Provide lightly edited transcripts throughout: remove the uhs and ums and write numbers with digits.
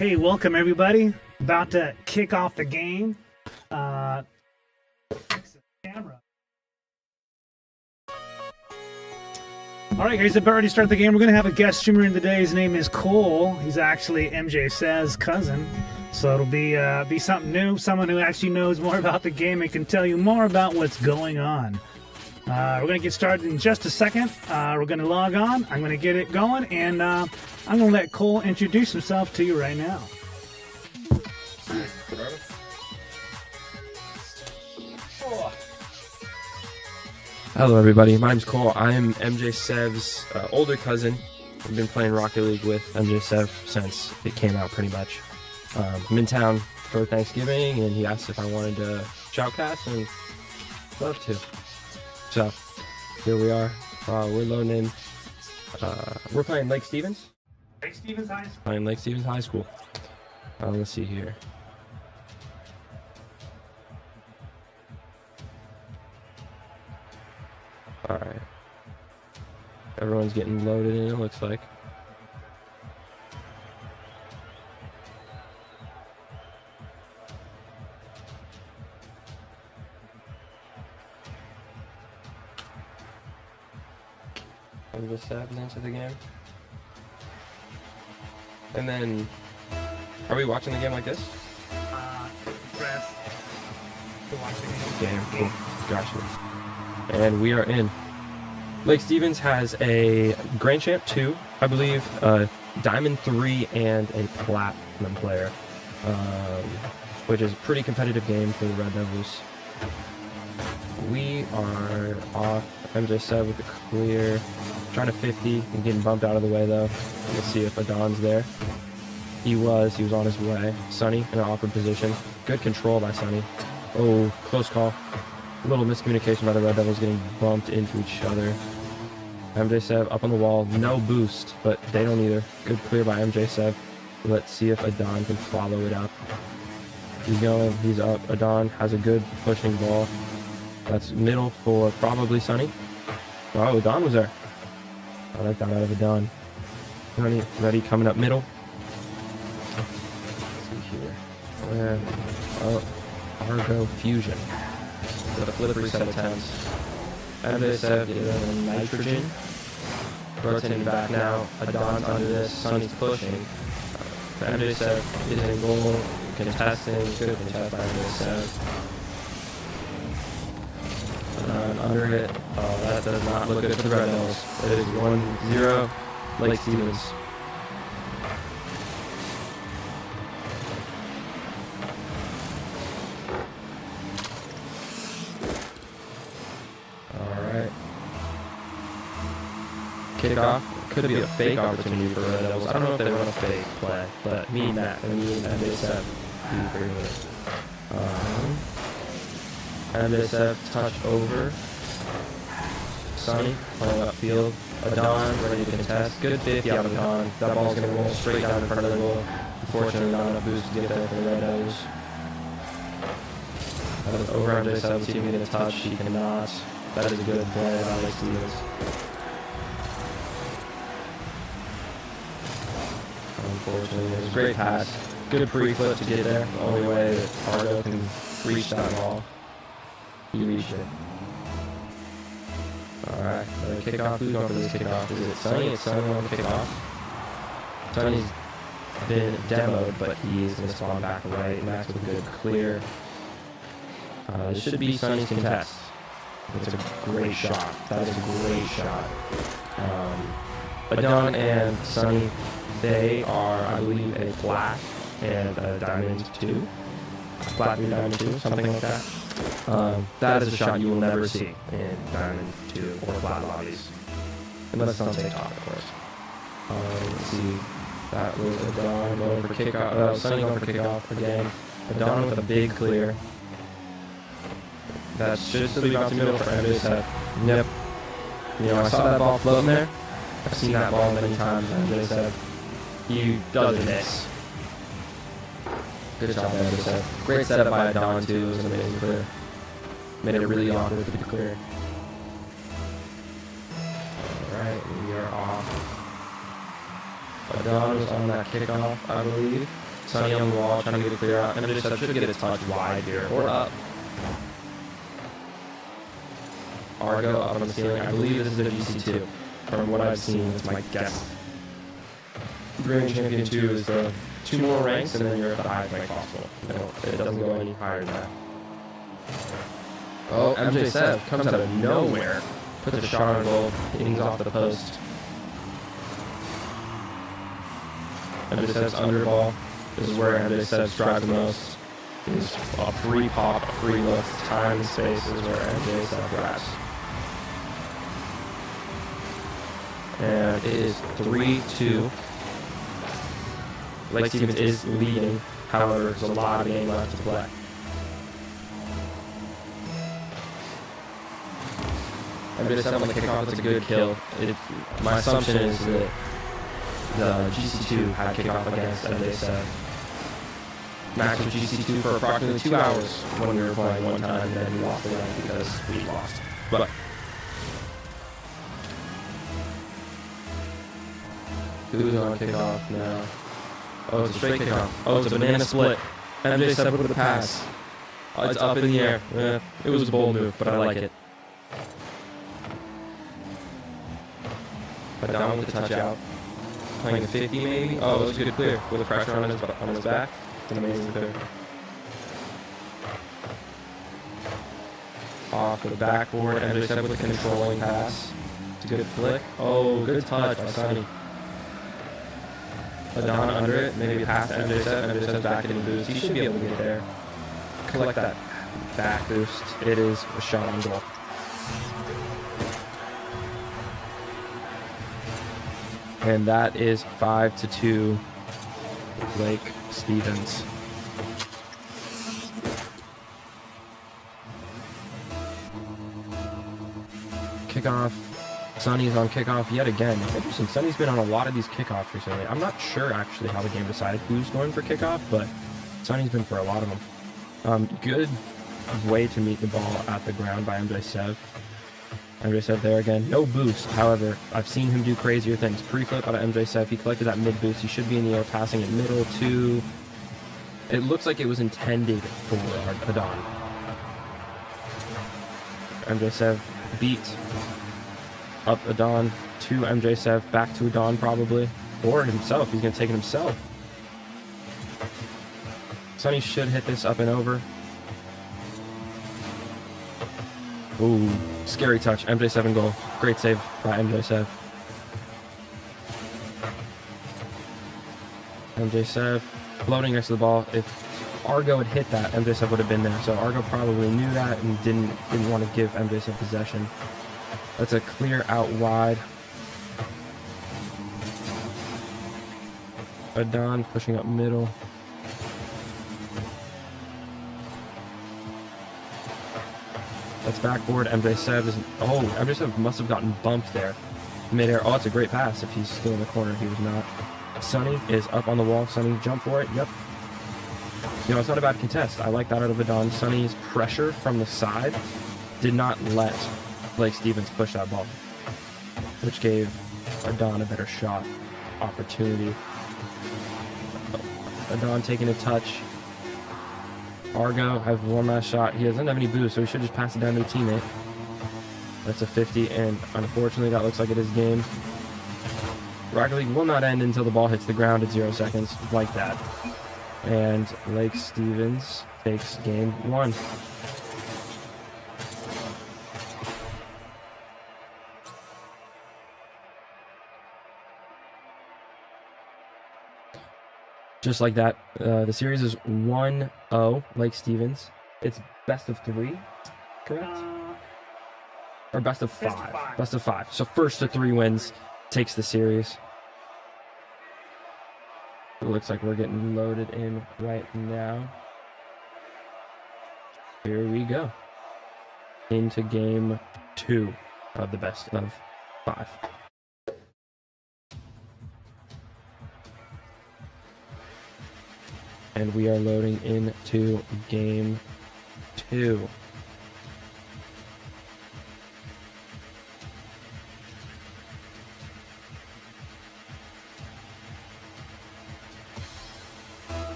Hey, welcome everybody. About to kick off the game. Fix the camera. All right, guys, about ready to start the game. We're going to have a guest streamer in today. His name is Cole. He's actually MJ Says' cousin. So it'll be something new, someone who actually knows more about the game and can tell you more about what's going on. We're going to get started in just a second. We're going to log on. I'm going to get it going, and I'm going to let Cole introduce himself to you right now. Hello everybody, my name's Cole. I'm MJ Sev's older cousin. I've been playing Rocket League with MJ Sev since it came out pretty much. I'm in town for Thanksgiving and he asked if I wanted to shoutcast and love to. So, here we are. We're loading in. We're playing Lake Stevens. Lake Stevens High School. Playing Lake Stevens High School. Let's see here. Alright. Everyone's getting loaded in, it looks like. I'm just stepping into the game. And then, are we watching the game like this? Press to watch the game. Game, cool. Gotcha. And we are in. Lake Stevens has a Grand Champ 2, I believe, Diamond 3, and a Platinum player, which is a pretty competitive game for the Red Devils. We are off. MJ Sev with the clear, trying to 50 and getting bumped out of the way though. Let's see if Adon's there. He was on his way. Sunny in an awkward position. Good control by Sunny. Oh, close call. A little miscommunication by the Red Devils getting bumped into each other. MJ Sev up on the wall. No boost, but they don't either. Good clear by MJ Sev. Let's see if Adon can follow it up. He's going. He's up. Adon has a good pushing ball. That's middle for probably Sunny. Oh, Adon was there. I like that out of Adon. Sunny ready, coming up middle. Let's see here. Oh, Argo Fusion. With a flip reset attempts. MJ Sev is in nitrogen. Rotating back now. Adon's under this. Sunny's pushing. MJ Sev is in goal. Contesting. Good contest by MJ Sev. Under it. Oh, that does not look good for the Red Devils. It is 1-0 Lake Stevens. Alright. Kickoff. Could be a fake opportunity for Red Devils. I don't know if they run a fake play, but me and Matt, and they said be agree with it. MJ Sev touch over. Sunny playing upfield. Adon ready to contest. Good 50 out of Adon. That ball's going to roll straight down in front of the goal. Unfortunately, not enough boost to get there for the Red Devils. That was over MJ Sev. See if he can get a touch. He cannot. That is a good play by Lake Stevens. Unfortunately, it was a great pass. Good pre-flip to get there. The only way that Argo can reach that ball. He reached it. Alright, another kickoff. Who's going for this kickoff? Is it Sunny? It's Sunny on the kickoff. Sunny's been demoed, but he's going to spawn back right. Max with a good clear. This should be Sunny's contest. It's a great shot. That is a great shot. Adon and Sunny, they are, I believe, a plat and a diamond 2. Plat 3, diamond 2, something like that. That is a shot you will never see in Diamond 2 or Plat lobbies. Unless it's on TikTok, of course. Let's see. That was Adon going for kickoff. Sunny going for kickoff again. Adon with a big clear. That should still be bouncing middle for MJ Sev. Yep. You know, I saw that ball floating there. I've seen that ball many times. MJ Sev. He doesn't miss. Good job, MJ Sev. Great setup by Adon, too. It was an amazing clear. Made it really awkward to be clear. Alright, we are off. Adon was on that kickoff, I believe. Sonny on the wall, trying to get a clear out. MJ should get a touch wide here, or up. Argo up on the ceiling. I believe this is a GC2. From what I've seen, that's my guess. Grand Champion 2 is the 2 more ranks, and then you're at the highest rank possible. It doesn't go any higher than that. Oh, MJ Sev comes out of nowhere. Puts a shot on goal, hitting off the post. MJ Sev's under ball. This is where MJ Sev strives the most. Is a free pop, a free lift, time and space is where MJ Sev grabs. And it is 3-2. Lake Stevens is leading. However, there's a lot of game left to play. MJ Sev on the kickoff, that's a good kill. My assumption is that the GC2 had kickoff against MJ Sev. Max with GC2 for approximately 2 hours when we were playing one time, and then we lost the rank because we lost. But who's on kickoff now? Oh, it's a straight kickoff. Oh, it's a banana split. MJ Sev with the pass. Oh, it's up in the air. It was a bold move, but I like it. But down with the touch out. Playing a 50 maybe? Oh, it was a good clear with the pressure on his back. It's an amazing clear. Off the backboard, MJ Sev with a controlling pass. It's a good flick. Oh, good touch by Sonny. Adana under it, maybe a pass to MJ Sev. MJ Sev's back getting boost. He should be able to get there. Collect that back boost. It is a shot on goal. And that is 5-2 Lake Stevens. Kickoff. Sonny's on kickoff yet again. Interesting. Sonny's been on a lot of these kickoffs recently. I'm not sure actually how the game decided who's going for kickoff, but Sonny's been for a lot of them. Good way to meet the ball at the ground by MJ Sev. MJ Sev there again. No boost. However, I've seen him do crazier things. Pre-flip out of MJ Sev. He collected that mid-boost. He should be in the air passing it middle to... It looks like it was intended for Adon. MJ Sev beat up Adon to MJ Sev. Back to Adon probably. Or himself. He's going to take it himself. Sonny should hit this up and over. Ooh, scary touch. MJ Sev goal. Great save by MJ Sev. MJ Sev floating next to the ball. If Argo had hit that, MJ Sev would have been there. So Argo probably knew that and didn't want to give MJ Sev possession. That's a clear out wide. Adon pushing up middle. That's backboard. MJ Sev is... Oh, MJ Sev must have gotten bumped there. Mid-air. Oh, it's a great pass. If he's still in the corner, he was not. Sonny is up on the wall. Sonny, jump for it. Yep. You know, it's not a bad contest. I like that out of Adon. Sonny's pressure from the side did not let Lake Stevens push that ball, which gave Adon a better shot opportunity. Adon taking a touch. Argo has one last shot. He doesn't have any boost, so he should just pass it down to a teammate. That's a 50, and unfortunately that looks like it is game. Rocket League will not end until the ball hits the ground at 0 seconds, like that. And Lake Stevens takes game 1. Just like that, the series is 1-0, Lake Stevens. It's best of 3, correct? Or best of 5. Best of 5. So first to 3 wins takes the series. It looks like we're getting loaded in right now. Here we go. Into game 2 of the best of 5. And we are loading into game 2.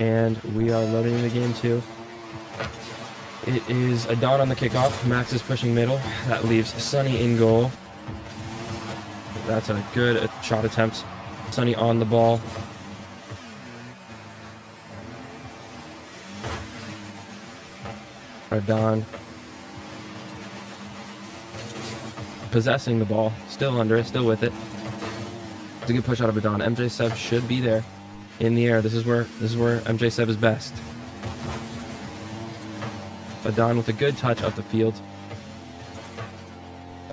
and we are loading into game 2. It is Adon on the kickoff. Max is pushing middle. That leaves Sunny in goal. That's a good shot attempt. Sunny on the ball. Adon possessing the ball, still under it, still with it. It's a good push out of Adon. MJ Seb should be there in the air. This is where MJ Seb is best. Adon with a good touch up the field.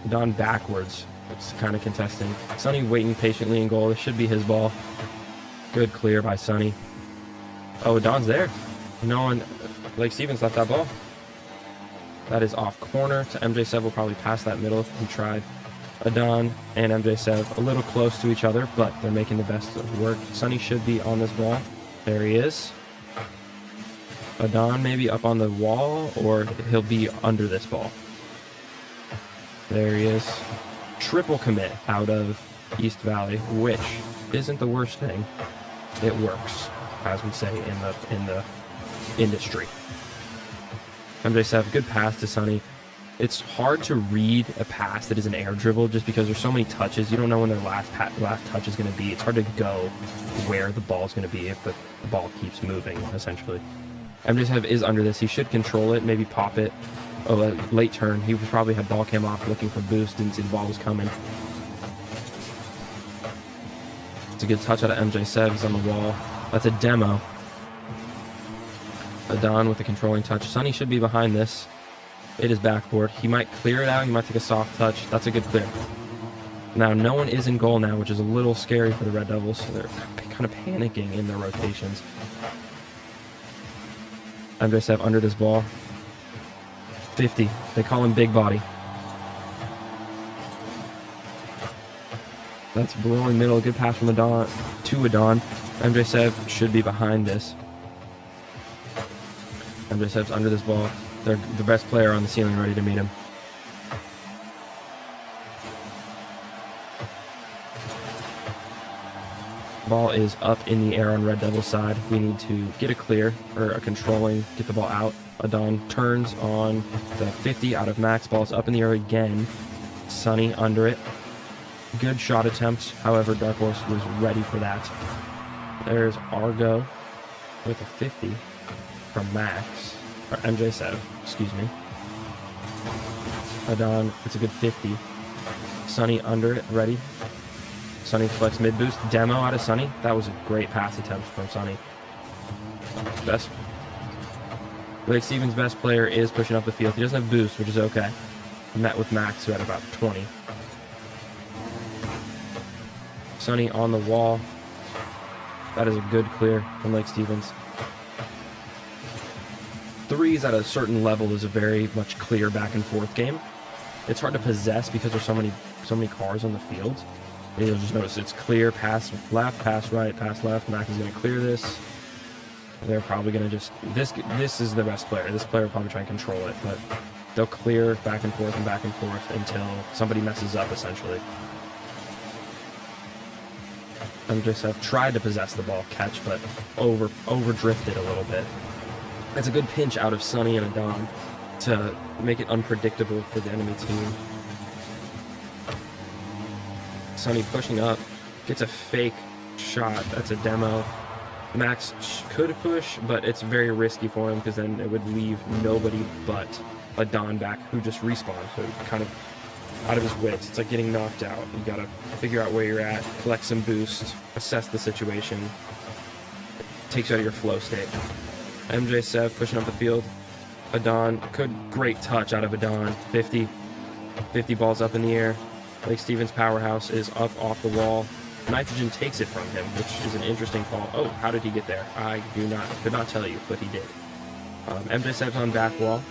Adon backwards. It's kind of contesting. Sunny waiting patiently in goal. This should be his ball. Good clear by Sunny. Oh, Adon's there. No one. Blake Stevens left that ball. That is off corner to MJ Seb. Will probably pass that middle if he tried. Adon and MJ Seb a little close to each other, but they're making the best of work. Sunny should be on this ball. There he is. Adon maybe up on the wall, or he'll be under this ball. There he is. Triple commit out of East Valley, which isn't the worst thing. It works, as we say in the industry. MJ Seb, good pass to Sunny. It's hard to read a pass that is an air dribble just because there's so many touches. You don't know when their last touch is going to be. It's hard to go where the ball is going to be if the ball keeps moving, essentially. MJ Seb is under this. He should control it, maybe pop it. Oh, a late turn. He probably had ball cam off looking for boost, didn't see the ball was coming. It's a good touch out of MJ Seb. He's on the wall. That's a demo. Adon with a controlling touch. Sunny should be behind this. It is backboard. He might clear it out. He might take a soft touch. That's a good clear. Now, no one is in goal now, which is a little scary for the Red Devils. So they're kind of panicking in their rotations. MJ Seb under this ball. 50. They call him Big Body. That's blowing middle. Good pass from Adon to Adon. MJ Seb should be behind this. MJ Seb's under this ball. They're the best player on the ceiling, ready to meet him. Ball is up in the air on Red Devil's side. We need to get a clear, or a controlling, get the ball out. Adon turns on the 50 out of Max. Ball's up in the air again. Sunny under it. Good shot attempt. However, Dark Horse was ready for that. There's Argo with a 50 from Max. Or MJ Seb, excuse me. Adon, it's a good 50. Sunny under it, ready. Sunny flex mid boost. Demo out of Sunny. That was a great pass attempt from Sunny. Best. Blake Stevens' best player is pushing up the field. He doesn't have boost, which is okay. Met with Max, who had about 20. Sunny on the wall. That is a good clear from Blake Stevens. Threes at a certain level is a very much clear back and forth game. It's hard to possess because there's so many cars on the field. And you'll just notice it's clear, pass left, pass right, pass left. Max is going to clear this. They're probably going to just... This is the best player. This player will probably try and control it, but they'll clear back and forth until somebody messes up, essentially. MJ Seb tried to possess the ball, catch, but over drifted a little bit. It's a good pinch out of Sunny and Adon to make it unpredictable for the enemy team. Sunny pushing up, gets a fake shot. That's a demo. Max could push, but it's very risky for him because then it would leave nobody but Adon back, who just respawns. So kind of out of his wits. It's like getting knocked out. You gotta figure out where you're at, collect some boost, assess the situation. It takes you out of your flow state. MJ Seb pushing up the field. Adon, great touch out of Adon. 50 balls up in the air. Blake Stevens' powerhouse is up off the wall. Nitrogen takes it from him, which is an interesting call. Oh, how did he get there? I could not tell you, but he did. MJ Seb's on back wall.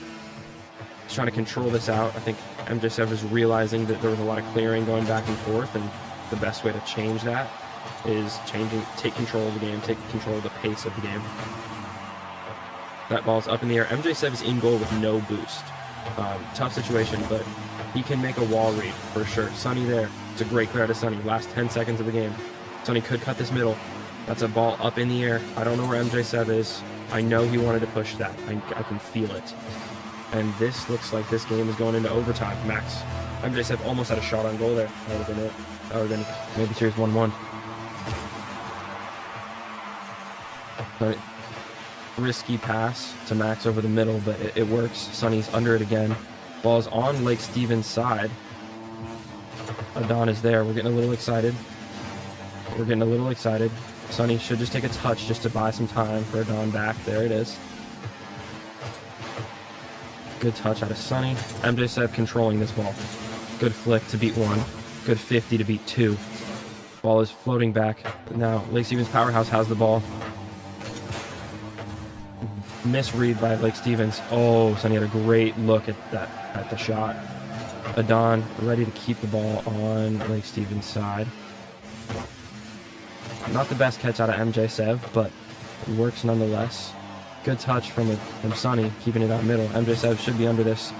He's trying to control this out. I think MJ Seb is realizing that there was a lot of clearing going back and forth, and the best way to change that is take control of the game, take control of the pace of the game. That ball's up in the air. MJ Seb is in goal with no boost. Tough situation, but he can make a wall read for sure. Sunny there. It's a great clear out of Sunny. Last 10 seconds of the game. Sunny could cut this middle. That's a ball up in the air. I don't know where MJ7 is. I know he wanted to push that. I can feel it. And this looks like this game is going into overtime. Max, MJ7 almost had a shot on goal there. That would have been it. That would have been maybe series 1-1. But risky pass to Max over the middle, but it works. Sonny's under it again. Ball's on Lake Stevens' side. Adon is there. We're getting a little excited. Sonny should just take a touch just to buy some time for Adon back. There it is. Good touch out of Sonny. MJ7 controlling this ball. Good flick to beat 1. Good 50 to beat 2. Ball is floating back. Now Lake Stevens Powerhouse has the ball. Misread by Lake Stevens. Oh, Sonny had a great look at the shot. Adon ready to keep the ball on Lake Stevens' side. Not the best catch out of MJ7, but it works nonetheless. Good touch from Sonny, keeping it out middle. MJ7 should be under this.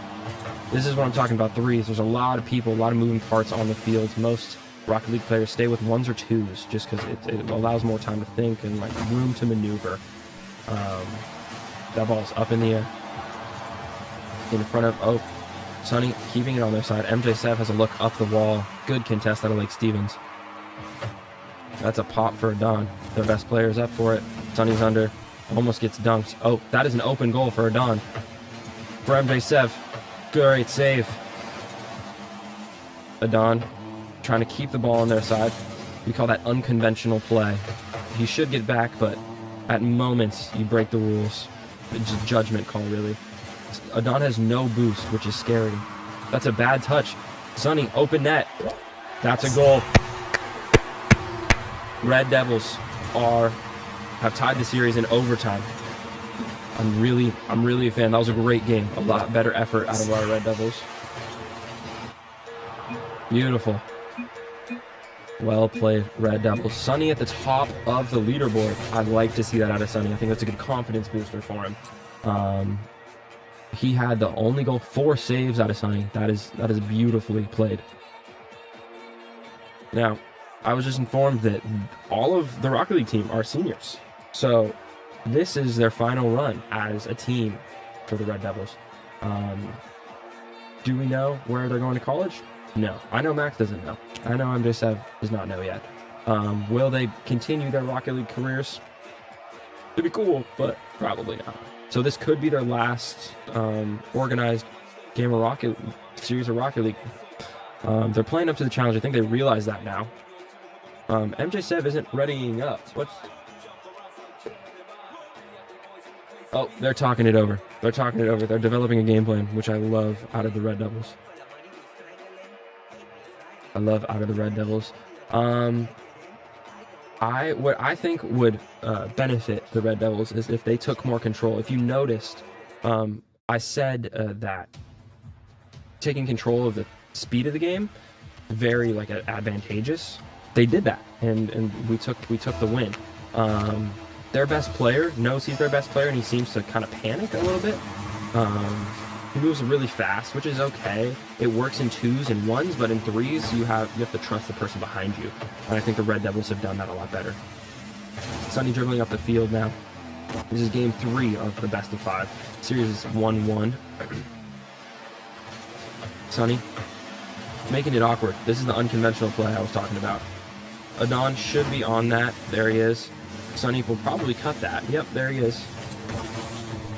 This is what I'm talking about, threes. There's a lot of people, a lot of moving parts on the field. Most Rocket League players stay with 1s or 2s just because it allows more time to think and like room to maneuver. That ball's up in the air. In front of, Sonny keeping it on their side. MJ7 has a look up the wall. Good contest out of Lake Stevens. That's a pop for Adon. Their best player is up for it. Sonny's under. Almost gets dunked. Oh, that is an open goal for Adon. For MJ7. Great save. Adon trying to keep the ball on their side. We call that unconventional play. He should get back, but at moments you break the rules. It's a judgment call, really. Adon has no boost, which is scary. That's a bad touch. Sonny, open net. That's a goal. Red Devils have tied the series in overtime. I'm really a fan. That was a great game. A lot better effort out of our Red Devils. Beautiful. Well played, Red Devils. Sonny at the top of the leaderboard. I'd like to see that out of Sonny. I think that's a good confidence booster for him. He had the only goal, 4 saves out of Sonny. That is beautifully played. Now, I was just informed that all of the Rocket League team are seniors. So this is their final run as a team for the Red Devils. Do we know where they're going to college? No. I know Max doesn't know. I know MJ7 does not know yet. Will they continue their Rocket League careers? It'd be cool, but probably not. So this could be their last organized game of series of Rocket League. They're playing up to the challenge. I think they realize that now. MJ7 isn't readying up. Oh, they're talking it over. They're developing a game plan, which I love out of the Red Devils. What I think would benefit the Red Devils is if they took more control. If you noticed, I said that taking control of the speed of the game very advantageous. They did that, and we took the win. Their best player knows he's their best player, and he seems to kind of panic a little bit. He moves really fast, which is okay. It works in 2s and 1s, but in 3s you have to trust the person behind you, and I think the Red Devils have done that a lot better. Sonny dribbling up the field now. This is game 3 of the best of 5. Series is 1-1. Sonny making it awkward. This is the unconventional play I was talking about. Adon should be on that. There he is. Sonny will probably cut that. Yep, there he is.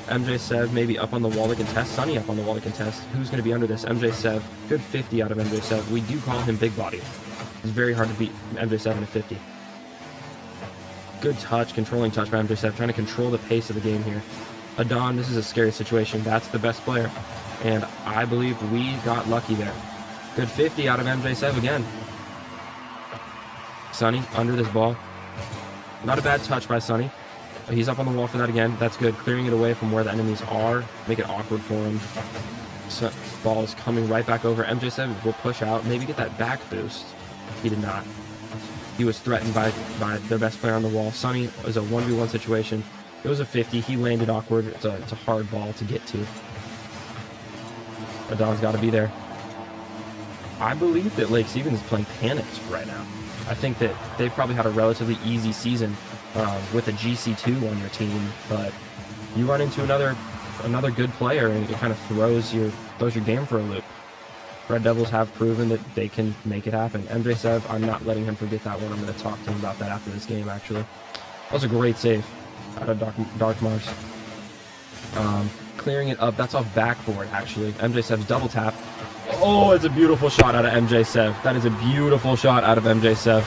MJ7 maybe up on the wall to contest. Sonny up on the wall to contest. Who's going to be under this? MJ7. Good 50 out of MJ7. We do call him big body. It's very hard to beat MJ7 at 50. Good touch, controlling touch by MJ7. Trying to control the pace of the game here. Adon, this is a scary situation. That's the best player. And I believe we got lucky there. Good 50 out of MJ7 again. Sonny under this ball. Not a bad touch by Sonny. He's up on the wall for that again. That's good. Clearing it away from where the enemies are. Make it awkward for him. So, ball is coming right back over. MJ7 will push out. Maybe get that back boost. He did not. He was threatened by their best player on the wall. Sonny was a 1v1 situation. It was a 50. He landed awkward. It's a hard ball to get to. Adon's got to be there. I believe that Lake Stevens is playing panicked right now. I think that they've probably had a relatively easy season with a GC2 on your team, but you run into another good player, and it kind of throws your game for a loop. Red Devils have proven that they can make it happen. MJ Sev, I'm not letting him forget that one. I'm going to talk to him about that after this game, actually. That was a great save out of Dark Mars. Clearing it up. That's off backboard, actually. MJ Sev's double tap. Oh, it's a beautiful shot out of MJ Sev. That is a beautiful shot out of MJ Sev.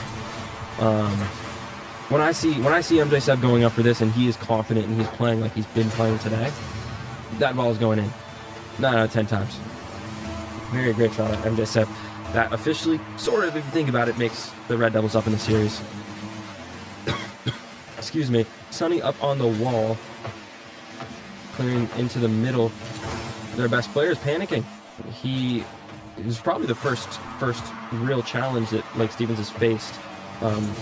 When I see MJ Sev going up for this, and he is confident and he's playing like he's been playing today, that ball is going in. 9 out of 10 times. Very great shot out of MJ Sev. That officially, sort of, if you think about it, makes the Red Devils up in the series. Excuse me. Sonny up on the wall, clearing into the middle. Their best player is panicking. He is probably the first real challenge that Lake Stevens has faced.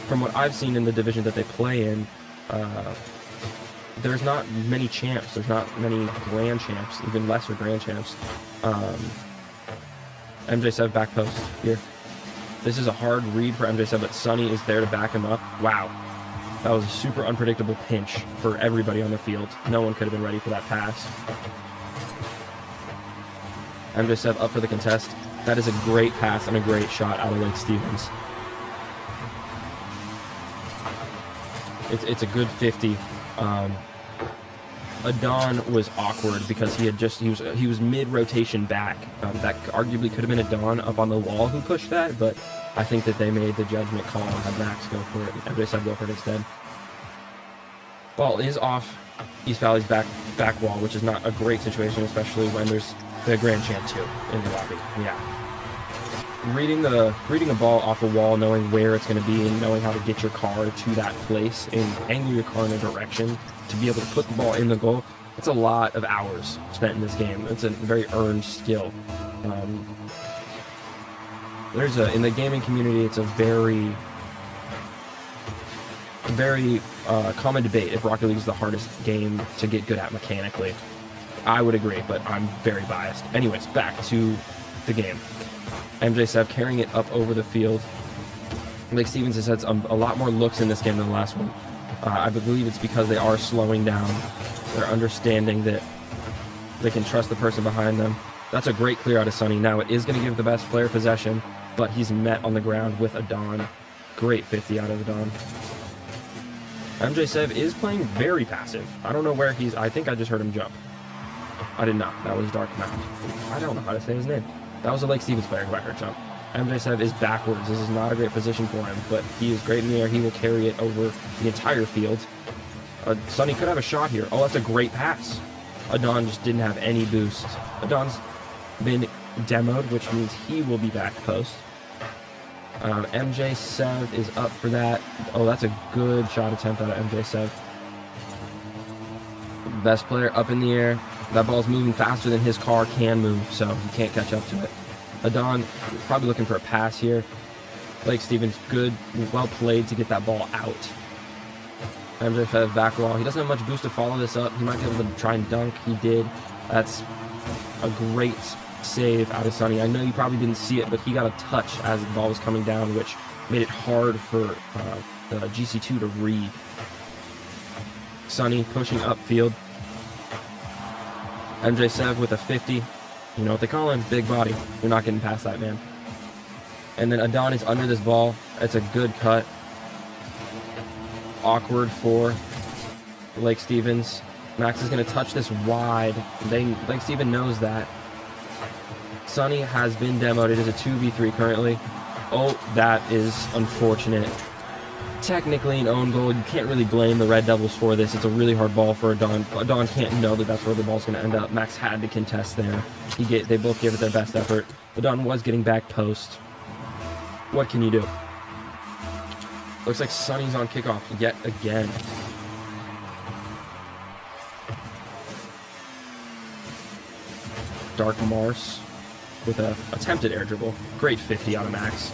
From what I've seen in the division that they play in, there's not many champs. There's not many grand champs, even lesser grand champs. MJ Sev back post here. This is a hard read for MJ Sev, but Sonny is there to back him up. Wow. That was a super unpredictable pinch for everybody on the field. No one could have been ready for that pass. MJ Sev up for the contest. That is a great pass and a great shot out of Lake Stevens. It's a good 50. Adon was awkward because he was mid rotation back. That arguably could have been Adon up on the wall who pushed that, but I think that they made the judgment call and had Max go for it. MJ Sev go for it instead. Ball is off East Valley's back wall, which is not a great situation, especially when there's the Grand Champ 2 in the lobby. Yeah. Reading a ball off a wall, knowing where it's going to be, and knowing how to get your car to that place and angle your car in a direction to be able to put the ball in the goal, it's a lot of hours spent in this game. It's a very earned skill. In the gaming community, it's a very common debate if Rocket League is the hardest game to get good at mechanically. I would agree, but I'm very biased. Anyways, back to the game. MJ Sev carrying it up over the field. Lake Stevens has had a lot more looks in this game than the last one. I believe it's because they are slowing down. They're understanding that they can trust the person behind them. That's a great clear out of Sonny. Now it is going to give the best player possession, but he's met on the ground with Adon. Great 50 out of Adon. MJ Sev is playing very passive. I don't know where he's... I think I just heard him jump. I did not. That was Dark Mountain. I don't know how to say his name. That was a Lake Stevens player who I heard jump. MJ Sev is backwards. This is not a great position for him, but he is great in the air. He will carry it over the entire field. Sonny could have a shot here. Oh, that's a great pass. Adon just didn't have any boost. Adon's been demoed, which means he will be back post. MJ Sev is up for that. Oh, that's a good shot attempt out of MJ Sev. Best player up in the air. That ball's moving faster than his car can move, so he can't catch up to it. Adon probably looking for a pass here. Lake Stevens, good, well played to get that ball out. MJ Sev back wall. He doesn't have much boost to follow this up. He might be able to try and dunk. He did. That's a great save out of Sonny. I know you probably didn't see it, but he got a touch as the ball was coming down, which made it hard for the GC2 to read. Sonny pushing upfield. MJ Sev with a 50. You know what they call him? Big body. You're not getting past that, man. And then Adon is under this ball. It's a good cut. Awkward for Lake Stevens. Max is going to touch this wide. Lake Stevens knows that. Sonny has been demoed. It is a 2v3 currently. Oh, that is unfortunate. Technically an own goal. You can't really blame the Red Devils for this. It's a really hard ball for Adon. Adon can't know that that's where the ball's going to end up. Max had to contest there. They both gave it their best effort. Adon was getting back post. What can you do? Looks like Sonny's on kickoff yet again. Dark Mars with an attempted air dribble. Great 50 out of Max.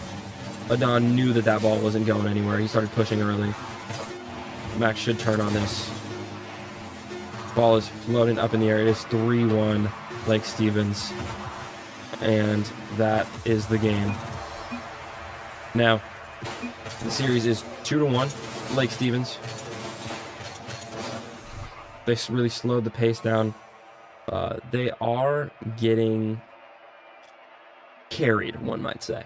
Adon knew that ball wasn't going anywhere. He started pushing early. Max should turn on this. Ball is floating up in the air. It is 3-1 Lake Stevens. And that is the game. Now, The series is 2-1, Lake Stevens. They really slowed the pace down. They are getting carried, one might say.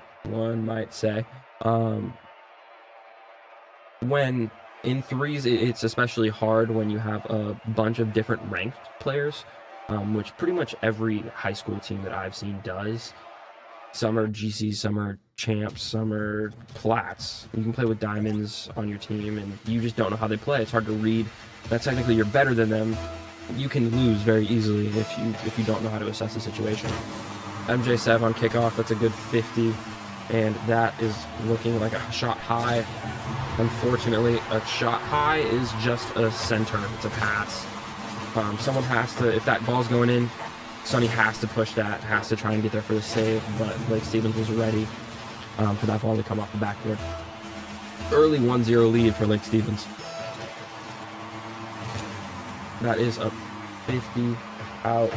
When in threes, it's especially hard when you have a bunch of different ranked players, which pretty much every high school team that I've seen does. Some are GCs, some are champs, some are plats. You can play with diamonds on your team, and you just don't know how they play. It's hard to read. That technically you're better than them. You can lose very easily if you don't know how to assess the situation. MJ Sev on kickoff, that's a good 50, and that is looking like a shot high. Unfortunately, a shot high is just a center. It's a pass. Someone has to, if that ball's going in, Sonny has to push that, has to try and get there for the save, but Lake Stevens was ready for that ball to come off the backboard. Early 1-0 lead for Lake Stevens. That is a 50 out.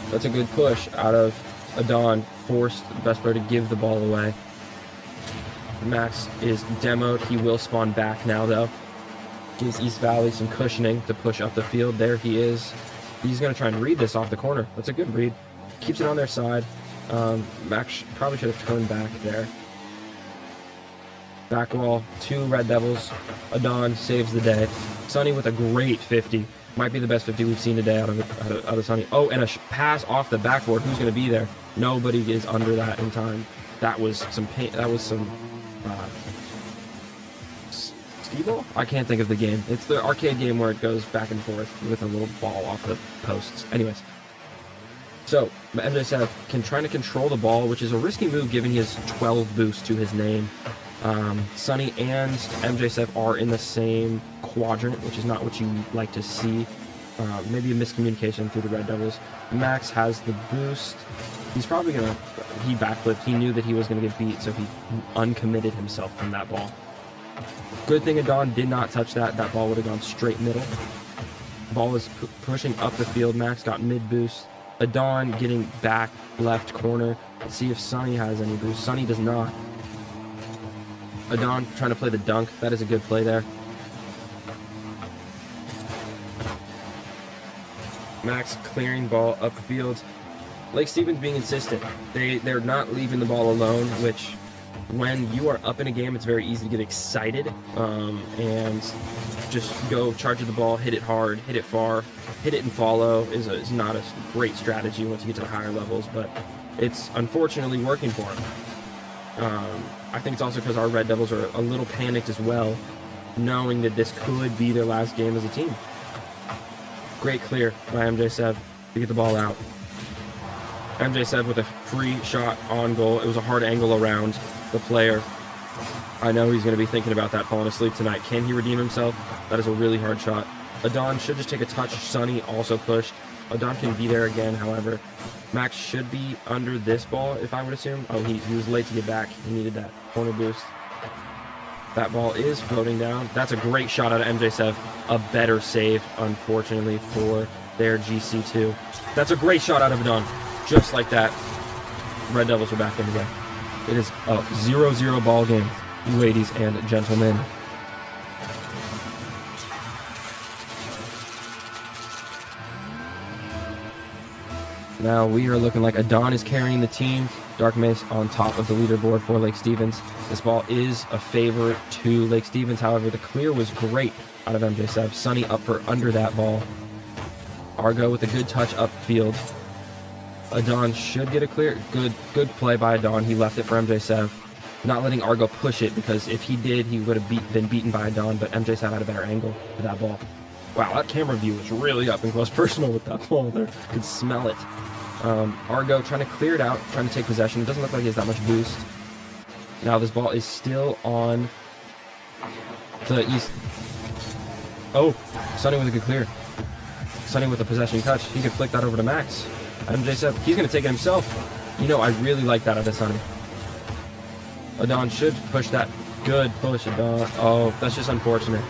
That's a good push out of Adon. Forced the best player to give the ball away. Max is demoed. He will spawn back now, though. Gives East Valley some cushioning to push up the field. There he is. He's going to try and read this off the corner. That's a good read. Keeps it on their side. Max probably should have turned back there. Back wall, 2 Red Devils. Adon saves the day. Sonny with a great 50. Might be the best 50 we've seen today out of Sonny. Oh, and a pass off the backboard. Who's going to be there? Nobody is under that in time. That was some pain. That was some skee-ball? I can't think of the game. It's the arcade game where it goes back and forth with a little ball off the posts. Anyways. So, MJ can try to control the ball, which is a risky move given he has 12 boosts to his name. Sonny and MJ Sev are in the same quadrant, which is not what you like to see. Maybe a miscommunication through the Red Devils. Max has the boost. He's probably going to... He backflipped. He knew that he was going to get beat, so he uncommitted himself from that ball. Good thing Adon did not touch that. That ball would have gone straight middle. Ball is pushing up the field. Max got mid boost. Adon getting back left corner. Let's see if Sonny has any boost. Sonny does not. Adon trying to play the dunk. That is a good play there. Max clearing ball up the field. Lake Stevens being insistent. They're not leaving the ball alone, which when you are up in a game, it's very easy to get excited and just go charge at the ball, hit it hard, hit it far, hit it and follow is not a great strategy once you get to the higher levels, but it's unfortunately working for them. I think it's also because our Red Devils are a little panicked as well, knowing that this could be their last game as a team. Great clear by MJ Sev to get the ball out. MJ Sev with a free shot on goal. It was a hard angle around the player. I know he's going to be thinking about that falling asleep tonight. Can he redeem himself? That is a really hard shot. Adon should just take a touch. Sonny also pushed. Adon can be there again, however. Max should be under this ball, if I would assume. Oh, he was late to get back. He needed that corner boost. That ball is floating down. That's a great shot out of MJ Sev. A better save, unfortunately, for their GC2. That's a great shot out of Adon. Just like that, Red Devils are back in the game. It is a 0-0 ball game, ladies and gentlemen. Now we are looking like Adon is carrying the team. Dark Mace on top of the leaderboard for Lake Stevens. This ball is a favor to Lake Stevens. However, the clear was great out of MJ Sev. Sonny up for under that ball. Argo with a good touch upfield. Adon should get a clear. Good play by Adon. He left it for MJ Sev. Not letting Argo push it, because if he did, he would have been beaten by Adon, but MJ Sev had a better angle for that ball. Wow, that camera view was really up and close personal with that ball there. Could smell it. Argo trying to clear it out, trying to take possession. It doesn't look like he has that much boost. Now this ball is still on the east. Oh, Sonny with a good clear. Sonny with a possession touch. He could flick that over to Max. MJ Sev, he's going to take it himself. You know, I really like that out of Sonny. Adon should push that. Good push, Adon. Oh, that's just unfortunate.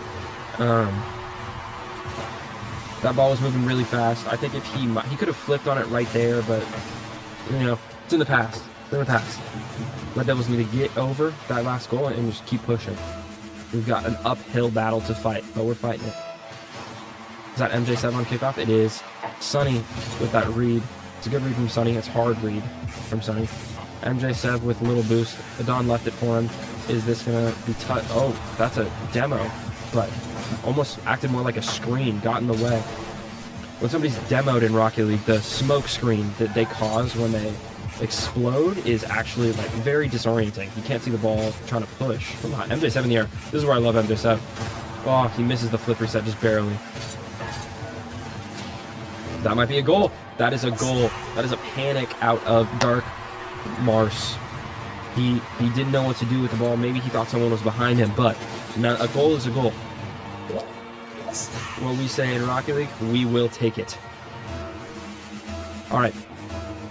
That ball was moving really fast. I think if he could have flipped on it right there, but, you know, it's in the past. They're the pass. Red Devils need to get over that last goal and just keep pushing. We've got an uphill battle to fight, but we're fighting it. Is that MJ7 on kickoff? It is. Sonny with that read. It's a good read from Sonny. It's hard read from Sonny. MJ7 with a little boost. Adon left it for him. Is this going to be touched? Oh, that's a demo, but almost acted more like a screen. Got in the way. When somebody's demoed in Rocket League, the smoke screen that they cause when they explode is actually like very disorienting. You can't see the ball trying to push from behind. MJ7 in the air. This is where I love MJ7. Oh, he misses the flip reset just barely. That might be a goal. That is a goal. That is a panic out of Dark Mars. He didn't know what to do with the ball. Maybe he thought someone was behind him, but a goal is a goal. What we say in Rocket League, we will take it. All right.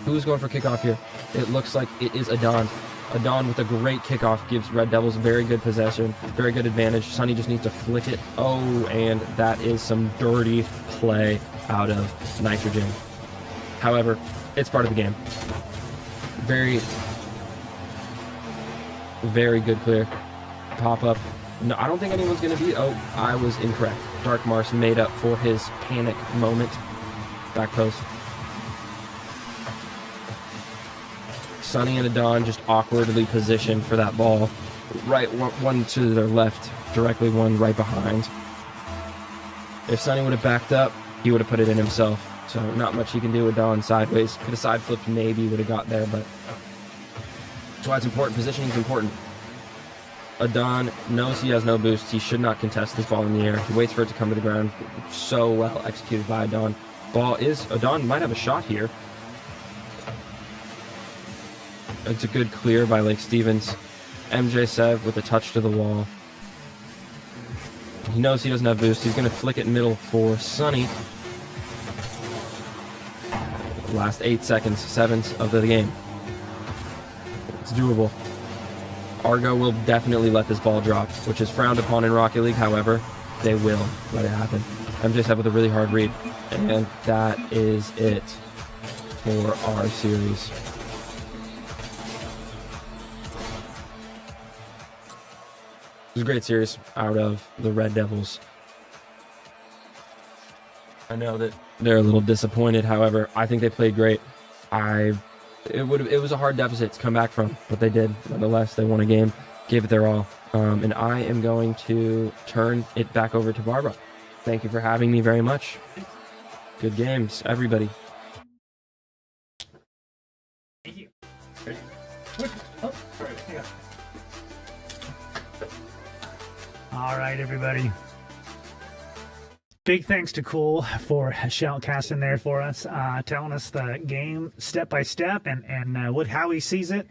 Who's going for kickoff here? It looks like it is Adon. Adon with a great kickoff gives Red Devils very good possession, very good advantage. Sonny just needs to flick it. Oh, and that is some dirty play out of Nitrogen. However, it's part of the game. Very, very good clear. Pop up. No, I don't think anyone's going to be... Oh, I was incorrect. Dark Mars made up for his panic moment. Back post. Sonny and Adon just awkwardly positioned for that ball. Right, one to their left, directly one right behind. If Sonny would have backed up, he would have put it in himself. So not much he can do with Adon sideways. Could have side flipped, maybe would have got there, but that's why it's important. Positioning is important. Adon knows he has no boost. He should not contest this ball in the air. He waits for it to come to the ground. So well executed by Adon. Ball is... Adon might have a shot here. It's a good clear by Lake Stevens. MJ Sev with a touch to the wall. He knows he doesn't have boost. He's going to flick it middle for Sonny. Last 8 seconds, 7th of the game. It's doable. Argo will definitely let this ball drop, which is frowned upon in Rocket League. However, they will let it happen. MJ Sev with a really hard read. And that is it for our series. It was a great series out of the Red Devils. I know that they're a little disappointed. However, I think they played great. It was a hard deficit to come back from, but they did. Nonetheless, they won a game, gave it their all. And I am going to turn it back over to Barbara. Thank you for having me very much. Good games, everybody. Thank you. Oh, sorry. Hang on. All right, everybody. Big thanks to Cole for shoutcasting there for us, telling us the game step by step and how he sees it,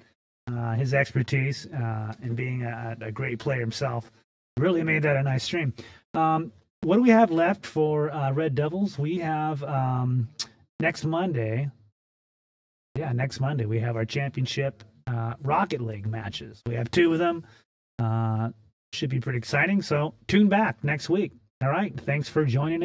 his expertise, and being a great player himself. Really made that a nice stream. What do we have left for Red Devils? We have next Monday. Yeah, next Monday we have our championship Rocket League matches. We have 2 of them. Should be pretty exciting. So tune back next week. All right. Thanks for joining in.